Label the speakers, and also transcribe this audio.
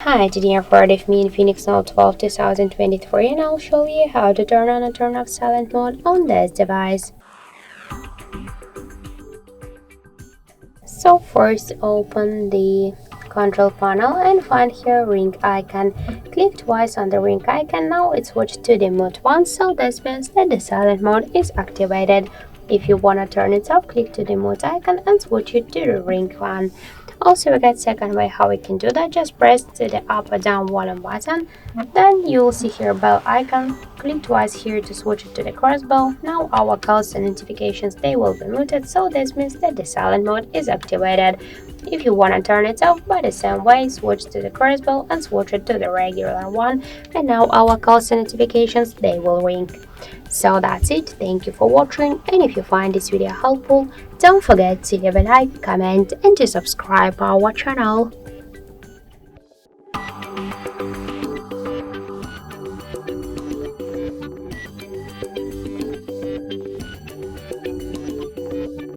Speaker 1: Hi, today I'm part of me Infinix Note 12 2023 and I'll show you how to turn on and turn off silent mode on this device. So first open the control panel and find here ring icon. Click twice on the ring icon. Now it's switched to the mode 1, so this means that the silent mode is activated. If you want to turn it off, click to the mode icon and switch it to the ring one. Also, we got second way how we can do that. Just press to the up or down volume button. Then you will see here bell icon. Click twice here to switch it to the crossbow. Now our calls and notifications, they will be muted, so this means that the silent mode is activated. If you want to turn it off by the same way, switch to the crossbow and switch it to the regular one, and now our calls and notifications, they will ring. So that's it. Thank you for watching, and if you find this video helpful, don't forget to leave a like, comment and to subscribe our channel.